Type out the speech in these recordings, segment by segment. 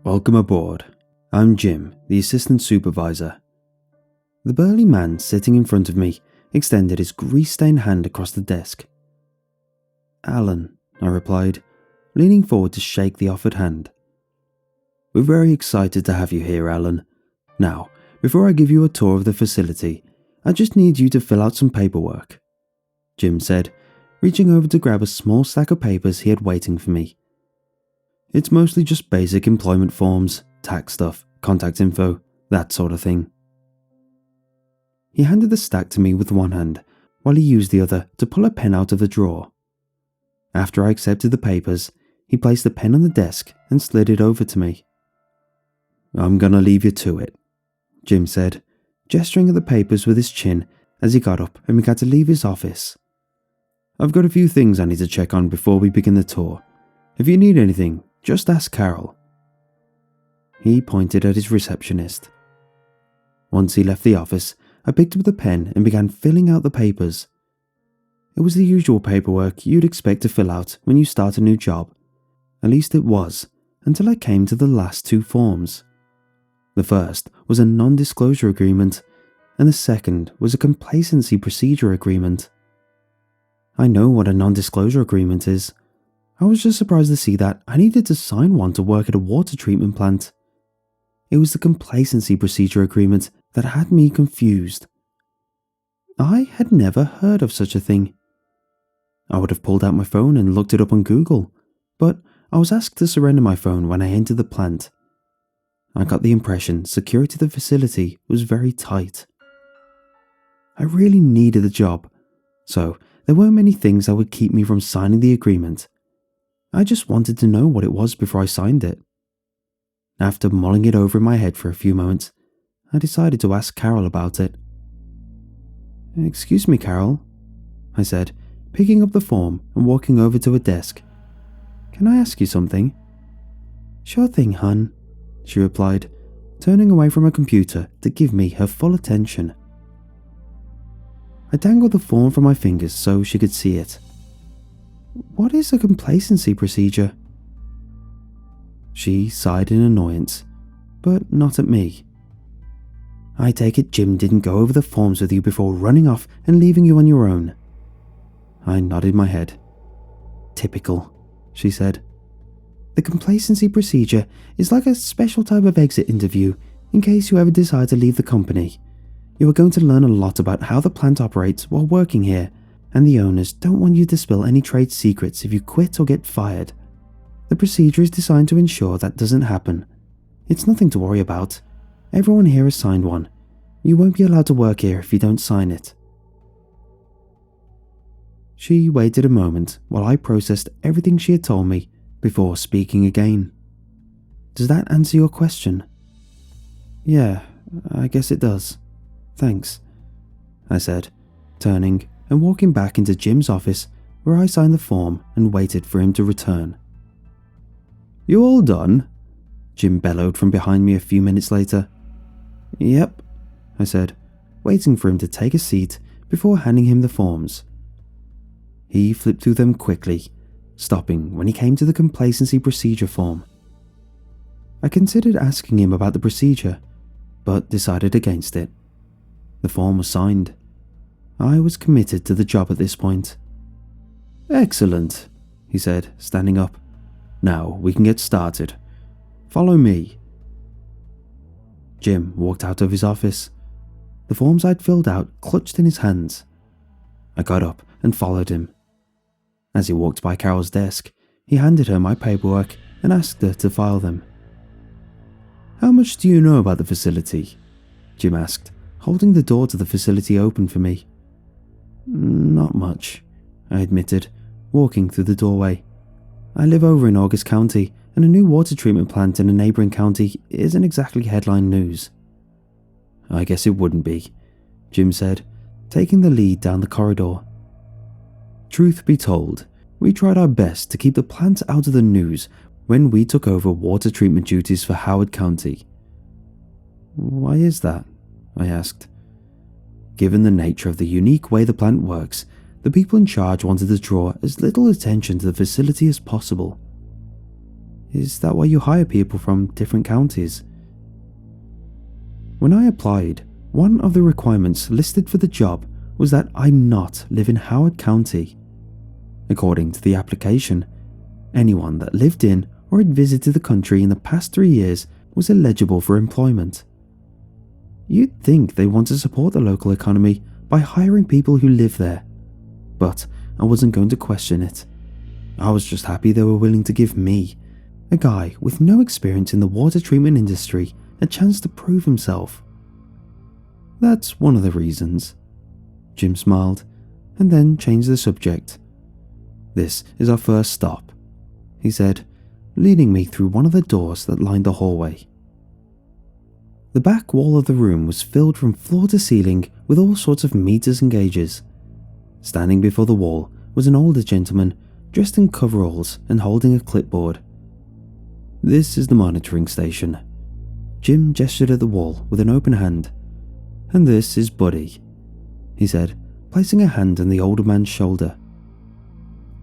Welcome aboard. I'm Jim, the assistant supervisor. The burly man sitting in front of me extended his grease-stained hand across the desk. Alan, I replied, leaning forward to shake the offered hand. We're very excited to have you here, Alan. Now, before I give you a tour of the facility, I just need you to fill out some paperwork, Jim said, reaching over to grab a small stack of papers he had waiting for me. It's mostly just basic employment forms, tax stuff, contact info, that sort of thing. He handed the stack to me with one hand, while he used the other to pull a pen out of the drawer. After I accepted the papers, he placed the pen on the desk and slid it over to me. I'm gonna leave you to it, Jim said, gesturing at the papers with his chin as he got up and began to leave his office. I've got a few things I need to check on before we begin the tour. If you need anything, just ask Carol. He pointed at his receptionist. Once he left the office, I picked up the pen and began filling out the papers. It was the usual paperwork you'd expect to fill out when you start a new job. At least it was, until I came to the last two forms. The first was a non-disclosure agreement, and the second was a complacency procedure agreement. I know what a non-disclosure agreement is. I was just surprised to see that I needed to sign one to work at a water treatment plant. It was the complacency procedure agreement that had me confused. I had never heard of such a thing. I would have pulled out my phone and looked it up on Google, but I was asked to surrender my phone when I entered the plant. I got the impression security of the facility was very tight. I really needed the job, so there weren't many things that would keep me from signing the agreement. I just wanted to know what it was before I signed it. After mulling it over in my head for a few moments, I decided to ask Carol about it. Excuse me, Carol, I said, picking up the form and walking over to her desk. Can I ask you something? Sure thing, hon, she replied, turning away from her computer to give me her full attention. I dangled the form from my fingers so she could see it. What is a complacency procedure? She sighed in annoyance, but not at me. I take it Jim didn't go over the forms with you before running off and leaving you on your own. I nodded my head. Typical, she said. The complacency procedure is like a special type of exit interview in case you ever decide to leave the company. You are going to learn a lot about how the plant operates while working here, and the owners don't want you to spill any trade secrets if you quit or get fired. The procedure is designed to ensure that doesn't happen. It's nothing to worry about. Everyone here has signed one. You won't be allowed to work here if you don't sign it. She waited a moment while I processed everything she had told me before speaking again. Does that answer your question? Yeah, I guess it does. Thanks, I said, turning and walking back into Jim's office where I signed the form and waited for him to return. You all done? Jim bellowed from behind me a few minutes later. Yep, I said, waiting for him to take a seat before handing him the forms. He flipped through them quickly, stopping when he came to the complacency procedure form. I considered asking him about the procedure, but decided against it. The form was signed. I was committed to the job at this point. Excellent, he said, standing up. Now we can get started. Follow me. Jim walked out of his office. The forms I'd filled out clutched in his hands. I got up and followed him. As he walked by Carol's desk, he handed her my paperwork and asked her to file them. How much do you know about the facility? Jim asked, holding the door to the facility open for me. Not much, I admitted, walking through the doorway. I live over in August County, and a new water treatment plant in a neighbouring county isn't exactly headline news. I guess it wouldn't be, Jim said, taking the lead down the corridor. Truth be told, we tried our best to keep the plant out of the news when we took over water treatment duties for Howard County. Why is that? I asked. Given the nature of the unique way the plant works, the people in charge wanted to draw as little attention to the facility as possible. Is that why you hire people from different counties? When I applied, one of the requirements listed for the job was that I not live in Howard County. According to the application, anyone that lived in or had visited the country in the past 3 years was eligible for employment. You'd think they want to support the local economy by hiring people who live there, but I wasn't going to question it. I was just happy they were willing to give me, a guy with no experience in the water treatment industry, a chance to prove himself. That's one of the reasons. Jim smiled and then changed the subject. This is our first stop, he said, leading me through one of the doors that lined the hallway. The back wall of the room was filled from floor to ceiling with all sorts of meters and gauges. Standing before the wall was an older gentleman dressed in coveralls and holding a clipboard. This is the monitoring station. Jim gestured at the wall with an open hand. And this is Buddy, he said, placing a hand on the older man's shoulder.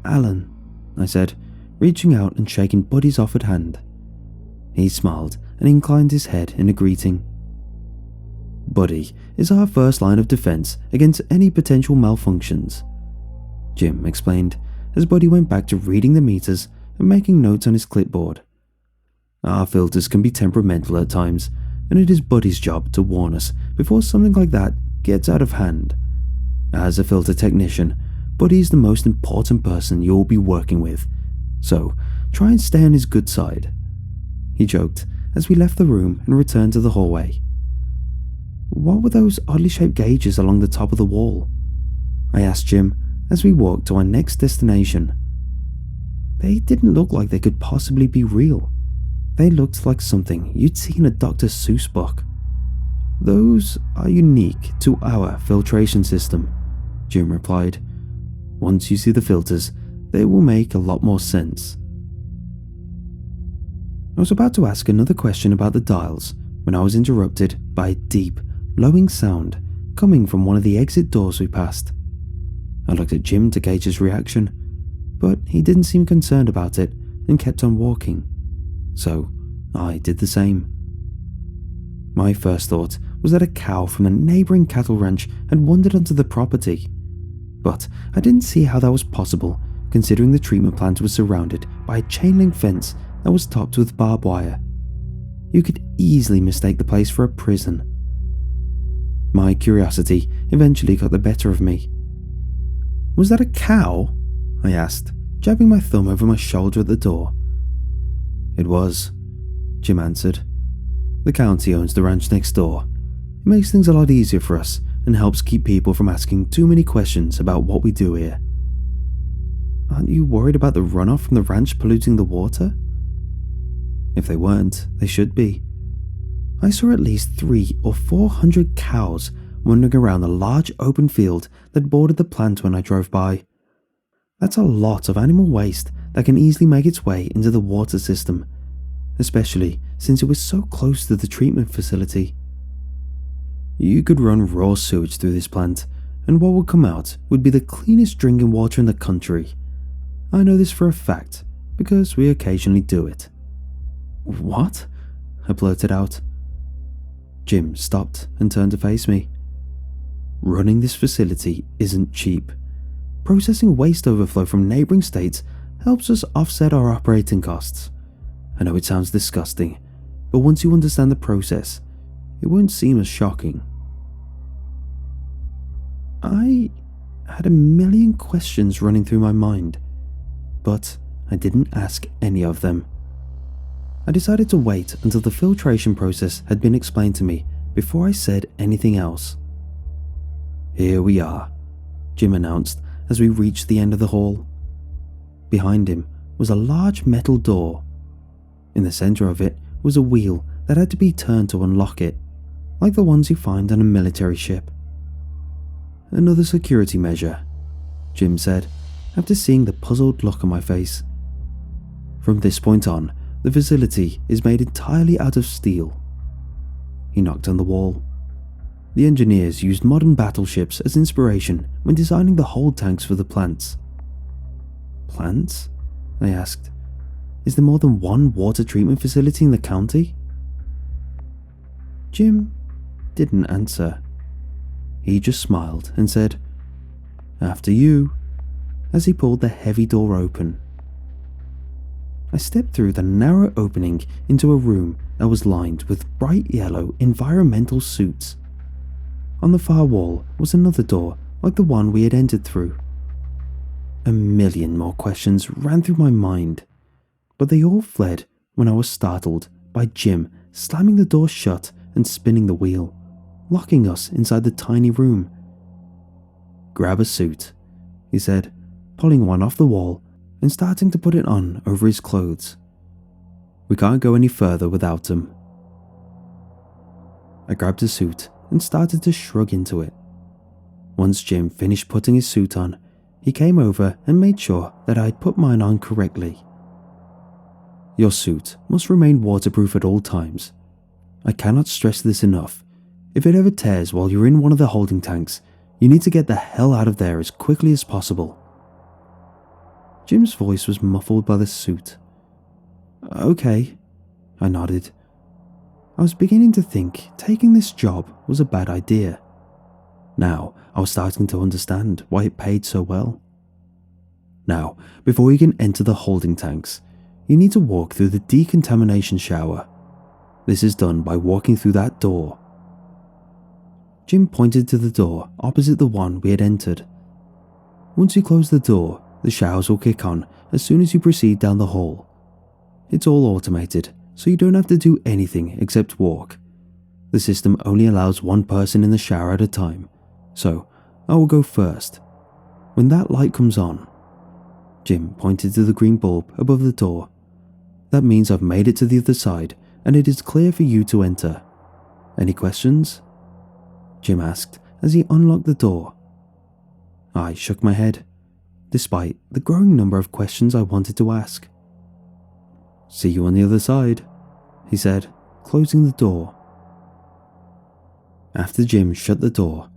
Alan, I said, reaching out and shaking Buddy's offered hand. He smiled and inclined his head in a greeting. Buddy is our first line of defense against any potential malfunctions, Jim explained as Buddy went back to reading the meters and making notes on his clipboard. Our filters can be temperamental at times, and it is Buddy's job to warn us before something like that gets out of hand. As a filter technician, Buddy is the most important person you will be working with, so try and stay on his good side, he joked as we left the room and returned to the hallway. What were those oddly shaped gauges along the top of the wall? I asked Jim as we walked to our next destination. They didn't look like they could possibly be real. They looked like something you'd see in a Dr. Seuss book. Those are unique to our filtration system, Jim replied. Once you see the filters, they will make a lot more sense. I was about to ask another question about the dials when I was interrupted by a deep, lowing sound coming from one of the exit doors we passed. I looked at Jim to gauge his reaction, but he didn't seem concerned about it and kept on walking. So I did the same. My first thought was that a cow from a neighbouring cattle ranch had wandered onto the property, but I didn't see how that was possible considering the treatment plant was surrounded by a chain link fence that was topped with barbed wire. You could easily mistake the place for a prison. My curiosity eventually got the better of me. Was that a cow? I asked, jabbing my thumb over my shoulder at the door. It was, Jim answered. The county owns the ranch next door. It makes things a lot easier for us and helps keep people from asking too many questions about what we do here. Aren't you worried about the runoff from the ranch polluting the water? If they weren't, they should be. I saw at least 300 or 400 cows wandering around the large open field that bordered the plant when I drove by. That's a lot of animal waste that can easily make its way into the water system, especially since it was so close to the treatment facility. You could run raw sewage through this plant, and what would come out would be the cleanest drinking water in the country. I know this for a fact, because we occasionally do it. What? I blurted out. Jim stopped and turned to face me. Running this facility isn't cheap. Processing waste overflow from neighbouring states helps us offset our operating costs. I know it sounds disgusting, but once you understand the process, it won't seem as shocking. I had a million questions running through my mind, but I didn't ask any of them. I decided to wait until the filtration process had been explained to me before I said anything else. Here we are, Jim announced as we reached the end of the hall. Behind him was a large metal door. In the centre of it was a wheel that had to be turned to unlock it, like the ones you find on a military ship. Another security measure, Jim said, after seeing the puzzled look on my face. From this point on, the facility is made entirely out of steel. He knocked on the wall. The engineers used modern battleships as inspiration when designing the hold tanks for the plants. Plants? I asked. Is there more than one water treatment facility in the county? Jim didn't answer. He just smiled and said, "After you," as he pulled the heavy door open. I stepped through the narrow opening into a room that was lined with bright yellow environmental suits. On the far wall was another door like the one we had entered through. A million more questions ran through my mind, but they all fled when I was startled by Jim slamming the door shut and spinning the wheel, locking us inside the tiny room. "Grab a suit," he said, pulling one off the wall and starting to put it on over his clothes. "We can't go any further without them." I grabbed a suit and started to shrug into it. Once Jim finished putting his suit on, he came over and made sure that I had put mine on correctly. "Your suit must remain waterproof at all times. I cannot stress this enough. If it ever tears while you're in one of the holding tanks, you need to get the hell out of there as quickly as possible." Jim's voice was muffled by the suit. "Okay," I nodded. I was beginning to think taking this job was a bad idea. Now I was starting to understand why it paid so well. "Now, before you can enter the holding tanks, you need to walk through the decontamination shower. This is done by walking through that door." Jim pointed to the door opposite the one we had entered. "Once you close the door, the showers will kick on as soon as you proceed down the hall. It's all automated, so you don't have to do anything except walk. The system only allows one person in the shower at a time, so I will go first. When that light comes on," Jim pointed to the green bulb above the door, "that means I've made it to the other side and it is clear for you to enter. Any questions?" Jim asked as he unlocked the door. I shook my head, despite the growing number of questions I wanted to ask. "See you on the other side," he said, closing the door. After Jim shut the door,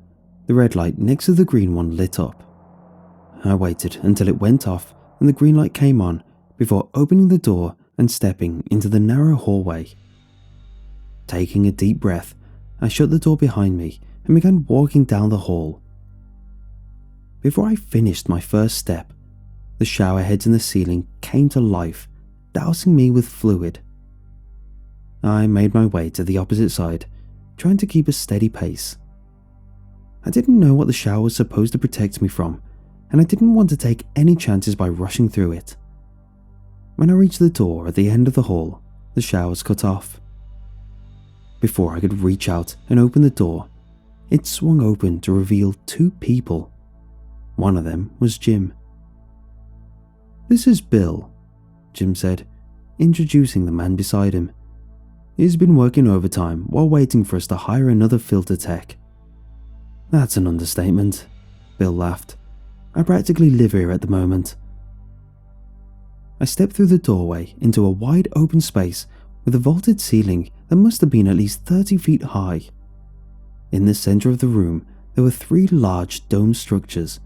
the red light next to the green one lit up. I waited until it went off and the green light came on before opening the door and stepping into the narrow hallway. Taking a deep breath, I shut the door behind me and began walking down the hall. Before I finished my first step, the shower heads in the ceiling came to life, dousing me with fluid. I made my way to the opposite side, trying to keep a steady pace. I didn't know what the shower was supposed to protect me from, and I didn't want to take any chances by rushing through it. When I reached the door at the end of the hall, the showers cut off. Before I could reach out and open the door, it swung open to reveal two people. One of them was Jim. "This is Bill," Jim said, introducing the man beside him. "He's been working overtime while waiting for us to hire another filter tech." "That's an understatement," Bill laughed. "I practically live here at the moment." I stepped through the doorway into a wide open space with a vaulted ceiling that must have been at least 30 feet high. In the center of the room, there were 3 large dome structures,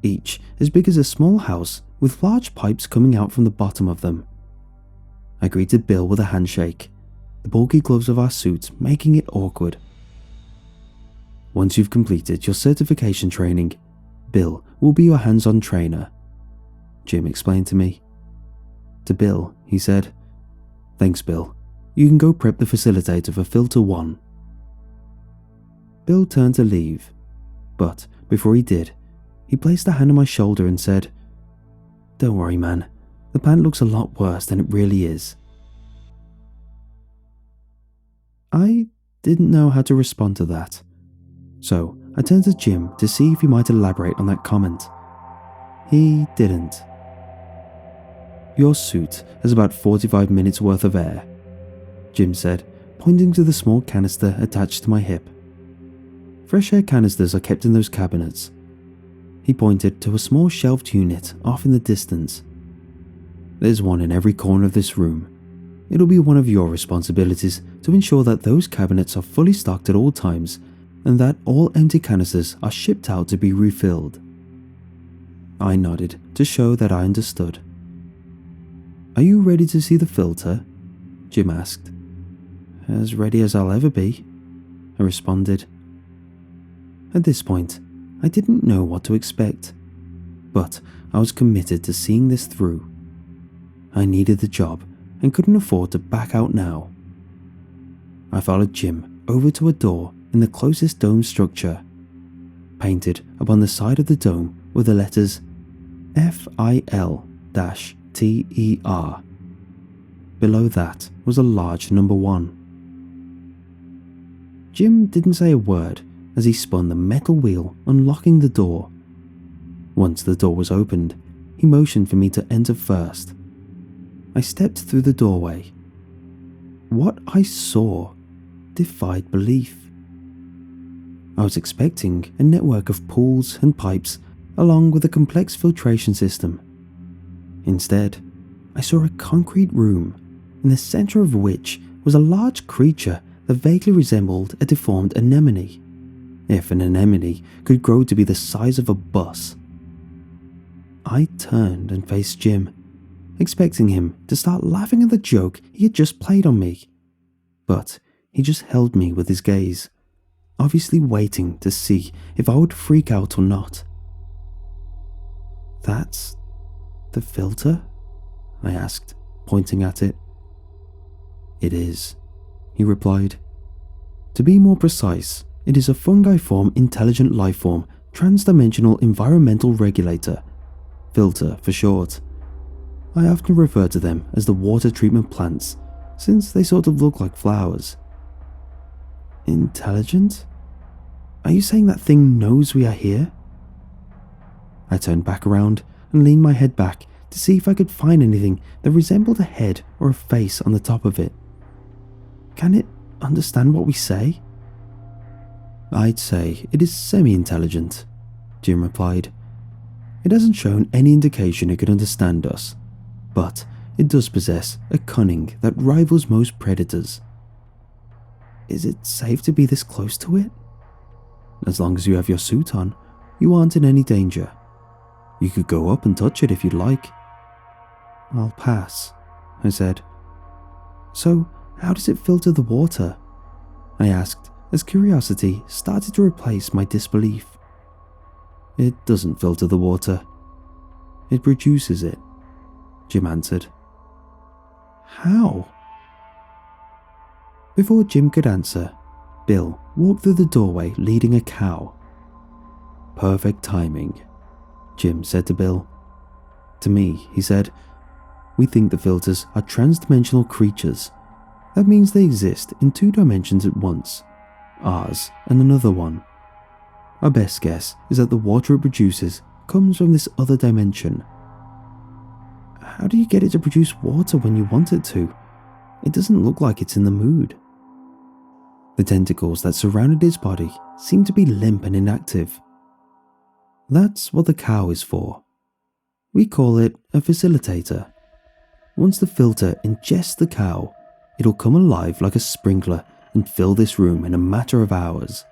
each as big as a small house with large pipes coming out from the bottom of them. I greeted Bill with a handshake, the bulky gloves of our suits making it awkward. "Once you've completed your certification training, Bill will be your hands-on trainer," Jim explained to me. To Bill, he said, "Thanks, Bill. You can go prep the facilitator for Filter 1. Bill turned to leave, but before he did, he placed a hand on my shoulder and said, "Don't worry, man. The plant looks a lot worse than it really is." I didn't know how to respond to that, so I turned to Jim to see if he might elaborate on that comment. He didn't. "Your suit has about 45 minutes worth of air," Jim said, pointing to the small canister attached to my hip. "Fresh air canisters are kept in those cabinets." He pointed to a small shelved unit off in the distance. "There's one in every corner of this room. It'll be one of your responsibilities to ensure that those cabinets are fully stocked at all times and that all empty canisters are shipped out to be refilled." I nodded to show that I understood. "Are you ready to see the filter?" Jim asked. "As ready as I'll ever be," I responded. At this point, I didn't know what to expect, but I was committed to seeing this through. I needed the job and couldn't afford to back out now. I followed Jim over to a door in the closest dome structure. Painted upon the side of the dome were the letters FIL-TER. Below that was a large number 1. Jim didn't say a word as he spun the metal wheel, unlocking the door. Once the door was opened, he motioned for me to enter first. I stepped through the doorway. What I saw defied belief. I was expecting a network of pools and pipes along with a complex filtration system. Instead, I saw a concrete room, in the center of which was a large creature that vaguely resembled a deformed anemone, if an anemone could grow to be the size of a bus. I turned and faced Jim, expecting him to start laughing at the joke he had just played on me. But he just held me with his gaze, obviously waiting to see if I would freak out or not. "That's the filter?" I asked, pointing at it. "It is," he replied. "To be more precise, it is a fungiform intelligent lifeform transdimensional environmental regulator, filter for short. I often refer to them as the water treatment plants, since they sort of look like flowers." "Intelligent? Are you saying that thing knows we are here?" I turned back around and leaned my head back to see if I could find anything that resembled a head or a face on the top of it. "Can it understand what we say?" "I'd say it is semi-intelligent," Jim replied. "It hasn't shown any indication it could understand us, but it does possess a cunning that rivals most predators." "Is it safe to be this close to it?" "As long as you have your suit on, you aren't in any danger. You could go up and touch it if you'd like." "I'll pass," I said. "So, how does it filter the water?" I asked as curiosity started to replace my disbelief. "It doesn't filter the water. It produces it," Jim answered. "How?" Before Jim could answer, Bill walked through the doorway leading a cow. "Perfect timing," Jim said to Bill. To me, he said, "We think the filters are transdimensional creatures. That means they exist in 2 dimensions at once, ours and another one. Our best guess is that the water it produces comes from this other dimension." "How do you get it to produce water when you want it to? It doesn't look like it's in the mood." The tentacles that surrounded his body seemed to be limp and inactive. "That's what the cow is for. We call it a facilitator. Once the filter ingests the cow, it'll come alive like a sprinkler and fill this room in a matter of hours."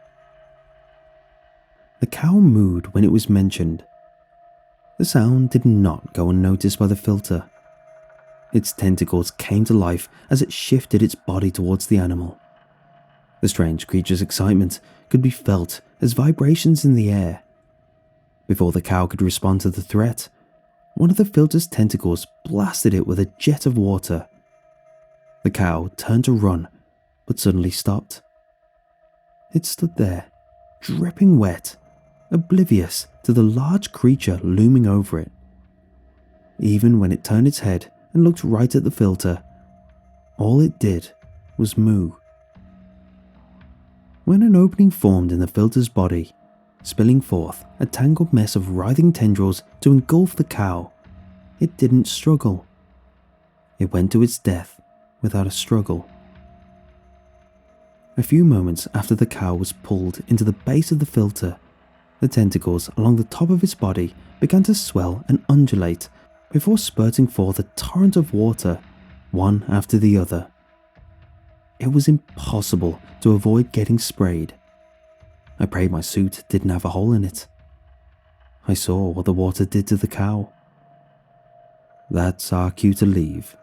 The cow mooed when it was mentioned. The sound did not go unnoticed by the filter. Its tentacles came to life as it shifted its body towards the animal. The strange creature's excitement could be felt as vibrations in the air. Before the cow could respond to the threat, one of the filter's tentacles blasted it with a jet of water. The cow turned to run, but suddenly stopped. It stood there, dripping wet, oblivious to the large creature looming over it. Even when it turned its head and looked right at the filter, all it did was moo. When an opening formed in the filter's body, spilling forth a tangled mess of writhing tendrils to engulf the cow, it didn't struggle. It went to its death without a struggle. A few moments after the cow was pulled into the base of the filter, the tentacles along the top of its body began to swell and undulate before spurting forth a torrent of water, one after the other. It was impossible to avoid getting sprayed. I prayed my suit didn't have a hole in it. I saw what the water did to the cow. "That's our cue to leave,"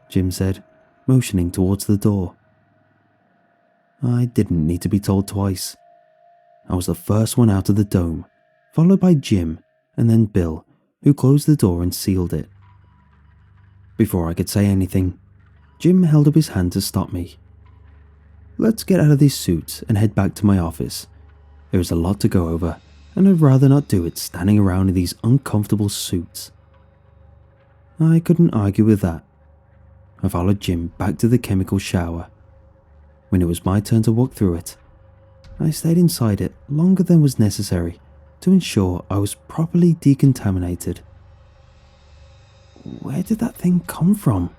Jim said, motioning towards the door. I didn't need to be told twice. I was the first one out of the dome, followed by Jim and then Bill, who closed the door and sealed it. Before I could say anything, Jim held up his hand to stop me. "Let's get out of these suits and head back to my office. There is a lot to go over, and I'd rather not do it standing around in these uncomfortable suits." I couldn't argue with that. I followed Jim back to the chemical shower. When it was my turn to walk through it, I stayed inside it longer than was necessary to ensure I was properly decontaminated. "Where did that thing come from?"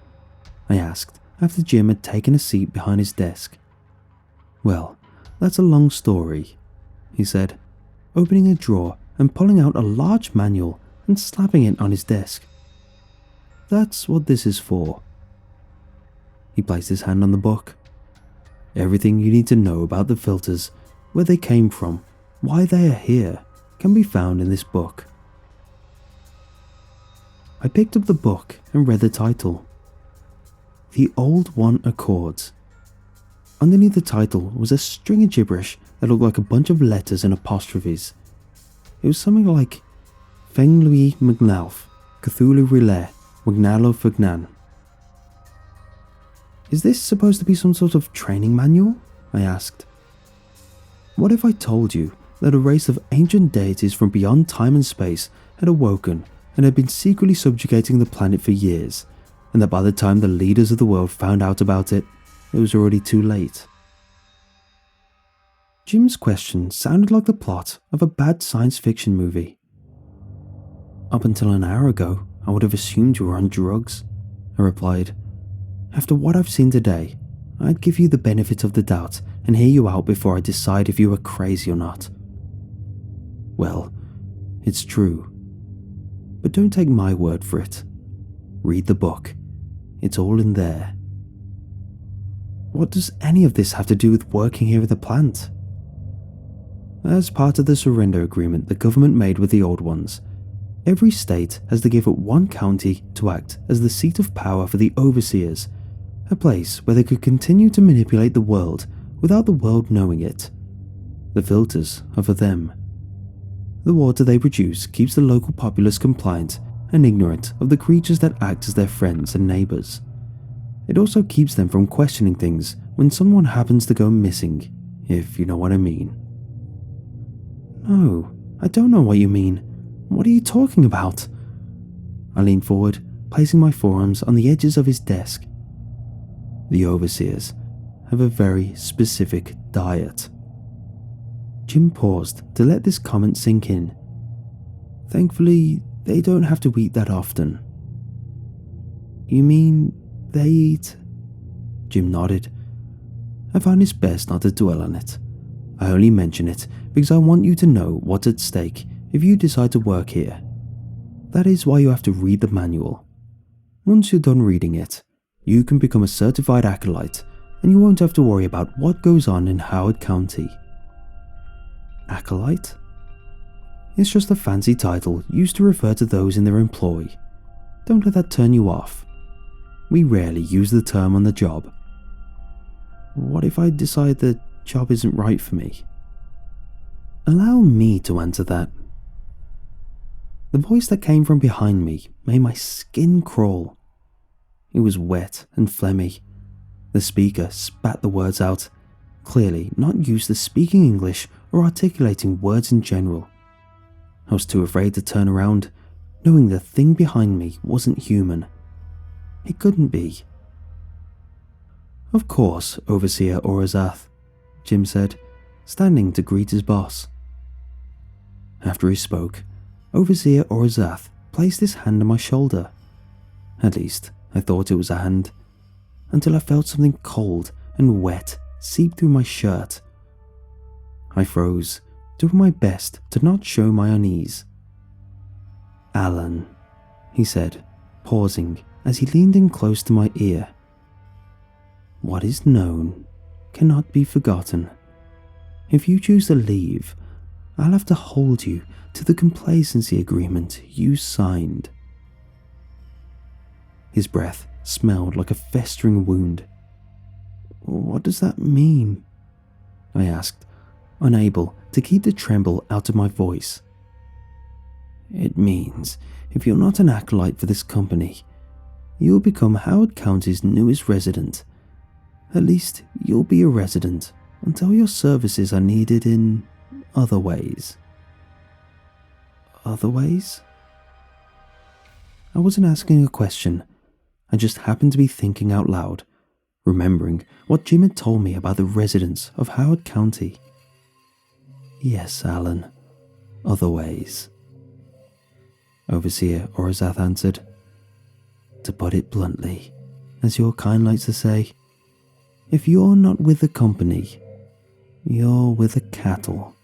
I asked after Jim had taken a seat behind his desk. "Well, that's a long story," he said, opening a drawer and pulling out a large manual and slapping it on his desk. "That's what this is for." He placed his hand on the book. "Everything you need to know about the filters, where they came from, why they are here, can be found in this book." I picked up the book and read the title. The Old One Accords. Underneath the title was a string of gibberish that looked like a bunch of letters and apostrophes. It was something like Feng Lui Magnalf, Cthulhu Relay, Magnalo Fugnan. "Is this supposed to be some sort of training manual?" I asked. "What if I told you that a race of ancient deities from beyond time and space had awoken and had been secretly subjugating the planet for years, and that by the time the leaders of the world found out about it, it was already too late?" Jim's question sounded like the plot of a bad science fiction movie. "Up until an hour ago, I would have assumed you were on drugs," I replied. "After what I've seen today, I'd give you the benefit of the doubt and hear you out before I decide if you were crazy or not." "Well, it's true. But don't take my word for it. Read the book. It's all in there." "What does any of this have to do with working here at the plant?" "As part of the surrender agreement the government made with the Old Ones, every state has to give up one county to act as the seat of power for the overseers, a place where they could continue to manipulate the world without the world knowing it. The filters are for them. The water they produce keeps the local populace compliant and ignorant of the creatures that act as their friends and neighbors. It also keeps them from questioning things when someone happens to go missing, if you know what I mean." "No, I don't know what you mean. What are you talking about?" I leaned forward, placing my forearms on the edges of his desk. "The overseers have a very specific diet." Jim paused to let this comment sink in. "Thankfully, they don't have to eat that often." "You mean they eat?" Jim nodded. I found it best not to dwell on it. I only mention it because I want you to know what's at stake if you decide to work here. That is why you have to read the manual. Once you're done reading it, you can become a certified acolyte and you won't have to worry about what goes on in Howard County." "Acolyte?" "It's just a fancy title used to refer to those in their employ. Don't let that turn you off. We rarely use the term on the job." "What if I decide the job isn't right for me?" "Allow me to answer that." The voice that came from behind me made my skin crawl. It was wet and phlegmy. The speaker spat the words out, clearly not used to speaking English or articulating words in general. I was too afraid to turn around, knowing the thing behind me wasn't human. It couldn't be. "Of course, Overseer Orazath," Jim said, standing to greet his boss. After he spoke, Overseer Orazath placed his hand on my shoulder. At least, I thought it was a hand, until I felt something cold and wet seep through my shirt. I froze, doing my best to not show my unease. "Alan," he said, pausing as he leaned in close to my ear. "What is known cannot be forgotten. If you choose to leave, I'll have to hold you to the complacency agreement you signed." His breath smelled like a festering wound. "What does that mean?" I asked, unable to keep the tremble out of my voice. "It means if you're not an acolyte for this company, you'll become Howard County's newest resident. At least you'll be a resident until your services are needed in other ways." Other ways? I wasn't asking a question. I just happened to be thinking out loud, remembering what Jim had told me about the residents of Howard County. "Yes, Alan, other ways," Overseer Orazath answered. "To put it bluntly, as your kind likes to say, if you're not with the company, you're with the cattle."